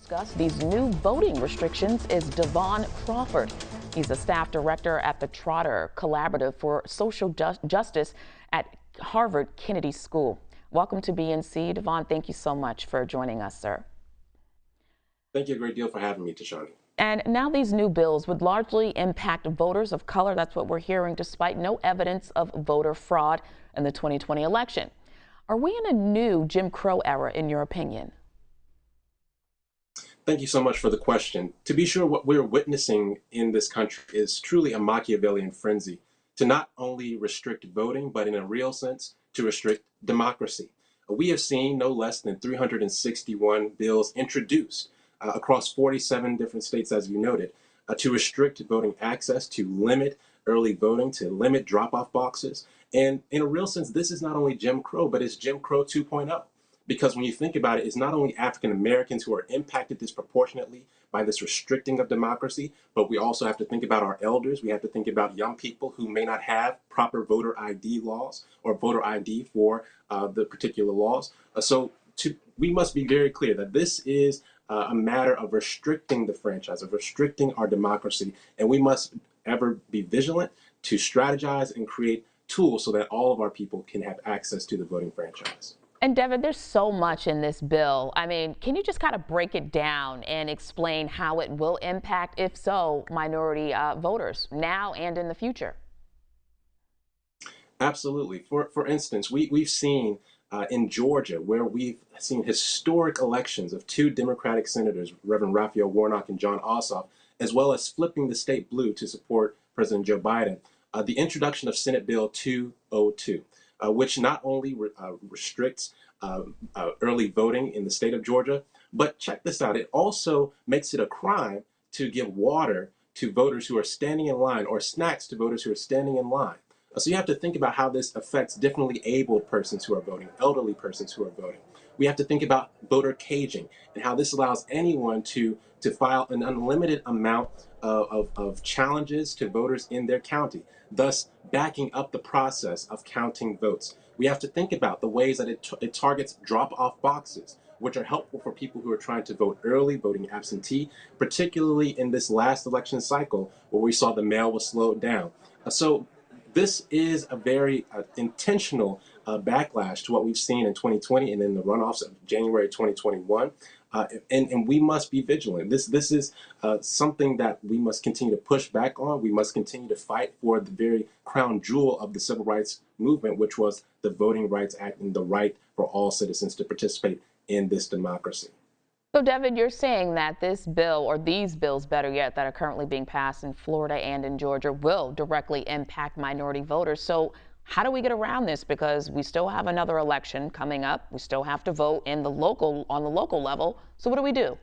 Discuss these new voting restrictions is Devon Crawford. He's a staff director at the Trotter Collaborative for Social Justice at Harvard Kennedy School. Welcome to BNC, Devon. Thank you so much for joining us, sir. Thank you a great deal for having me, Tashani. And now these new bills would largely impact voters of color. That's what we're hearing, despite no evidence of voter fraud in the 2020 election. Are we in a new Jim Crow era, in your opinion? Thank you so much for the question. To be sure, what we're witnessing in this country is truly a Machiavellian frenzy to not only restrict voting, but in a real sense, to restrict democracy. We have seen no less than 361 bills introduced across 47 different states, as you noted, to restrict voting access, to limit early voting, to limit drop-off boxes. And in a real sense, this is not only Jim Crow, but it's Jim Crow 2.0. Because when you think about it, it's not only African Americans who are impacted disproportionately by this restricting of democracy, but we also have to think about our elders. We have to think about young people who may not have proper voter ID laws or voter ID for the particular laws. We must be very clear that this is a matter of restricting the franchise, of restricting our democracy, and we must ever be vigilant to strategize and create tools so that all of our people can have access to the voting franchise. And Devon, there's so much in this bill. I mean, can you just kind of break it down and explain how it will impact, if so, minority voters now and in the future? Absolutely. For instance, we've seen in Georgia, where we've seen historic elections of two Democratic senators, Reverend Raphael Warnock and John Ossoff, as well as flipping the state blue to support President Joe Biden, the introduction of Senate Bill 202. Which not only restricts early voting in the state of Georgia, but check this out, it also makes it a crime to give water to voters who are standing in line or snacks to voters who are standing in line. So you have to think about how this affects differently abled persons who are voting, elderly persons who are voting. We have to think about voter caging and how this allows anyone to file an unlimited amount of challenges to voters in their county, thus backing up the process of counting votes. We have to think about the ways that it targets drop-off boxes, which are helpful for people who are trying to vote early, voting absentee, particularly in this last election cycle where we saw the mail was slowed down. So this is a very intentional backlash to what we've seen in 2020 and in the runoffs of January 2021. And we must be vigilant. This is something that we must continue to push back on. We must continue to fight for the very crown jewel of the civil rights movement, which was the Voting Rights Act and the right for all citizens to participate in this democracy. So, Devon, you're saying that this bill, or these bills, better yet, that are currently being passed in Florida and in Georgia will directly impact minority voters. So how do we get around this? Because we still have another election coming up. We still have to vote on the local level. So what do we do?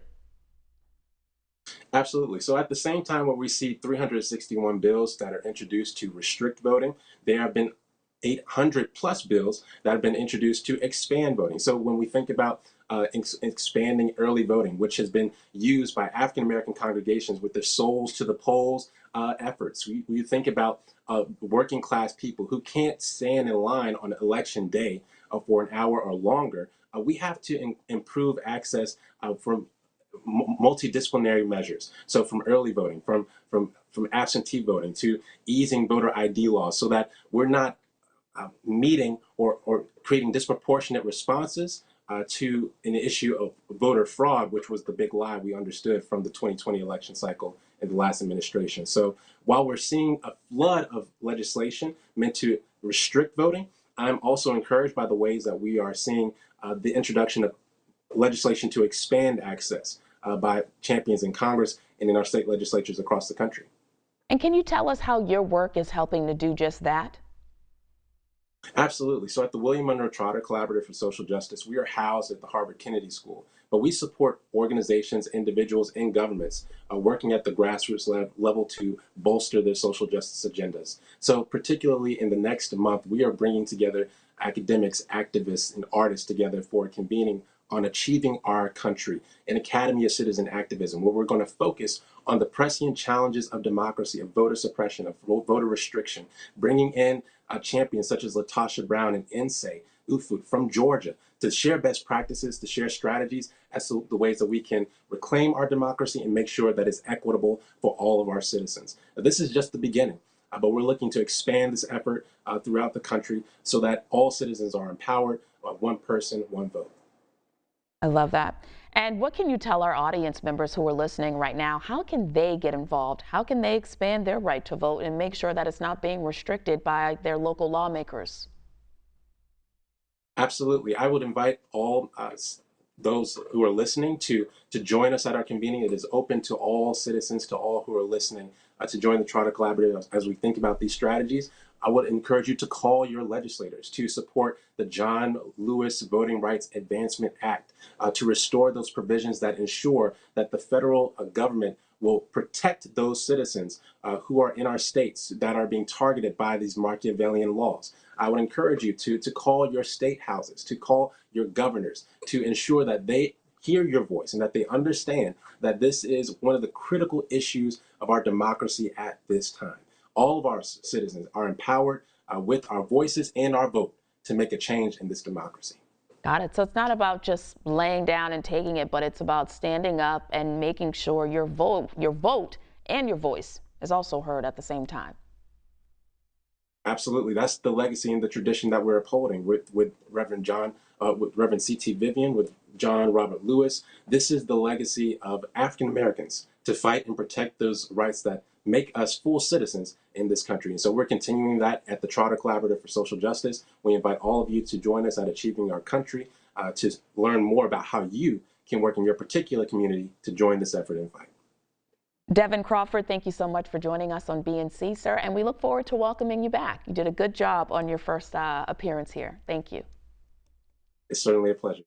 Absolutely. So at the same time where we see 361 bills that are introduced to restrict voting, there have been 800 plus bills that have been introduced to expand voting. So when we think about expanding early voting, which has been used by African American congregations with their souls to the polls efforts. We think about working class people who can't stand in line on election day for an hour or longer. We have to improve access from multidisciplinary measures. So from early voting, from absentee voting to easing voter ID laws, so that we're not meeting or creating disproportionate responses to an issue of voter fraud, which was the big lie we understood from the 2020 election cycle in the last administration. So while we're seeing a flood of legislation meant to restrict voting, I'm also encouraged by the ways that we are seeing the introduction of legislation to expand access by champions in Congress and in our state legislatures across the country. And can you tell us how your work is helping to do just that? Absolutely. So at the William Monroe Trotter Collaborative for Social Justice, we are housed at the Harvard Kennedy School, but we support organizations, individuals, and governments working at the grassroots level to bolster their social justice agendas. So particularly in the next month, we are bringing together academics, activists, and artists together for a convening on achieving our country, an Academy of Citizen Activism, where we're going to focus on the pressing challenges of democracy, of voter suppression, of voter restriction, bringing in champions such as LaTosha Brown and NSAE, Ufut from Georgia to share best practices, to share strategies as to the ways that we can reclaim our democracy and make sure that it's equitable for all of our citizens. This is just the beginning. But we're looking to expand this effort throughout the country so that all citizens are empowered. One person, one vote. I love that. And what can you tell our audience members who are listening right now? How can they get involved? How can they expand their right to vote and make sure that it's not being restricted by their local lawmakers? Absolutely. I would invite all those who are listening to join us at our convening. It is open to all citizens, to all who are listening, to join the Trotter Collaborative as we think about these strategies. I would encourage you to call your legislators to support the John Lewis Voting Rights Advancement Act to restore those provisions that ensure that the federal government will protect those citizens who are in our states that are being targeted by these Machiavellian laws. I would encourage you to call your state houses, to call your governors, to ensure that they hear your voice and that they understand that this is one of the critical issues of our democracy at this time. All of our citizens are empowered with our voices and our vote to make a change in this democracy. Got it. So it's not about just laying down and taking it, but it's about standing up and making sure your vote and your voice is also heard at the same time. Absolutely. That's the legacy and the tradition that we're upholding with Reverend John, with Reverend C.T. Vivian, with John Robert Lewis. This is the legacy of African Americans to fight and protect those rights that make us full citizens in this country. And so we're continuing that at the Trotter Collaborative for Social Justice. We invite all of you to join us at Achieving Our Country to learn more about how you can work in your particular community to join this effort and fight. Devon Crawford, thank you so much for joining us on BNC, sir, and we look forward to welcoming you back. You did a good job on your first appearance here. Thank you. It's certainly a pleasure.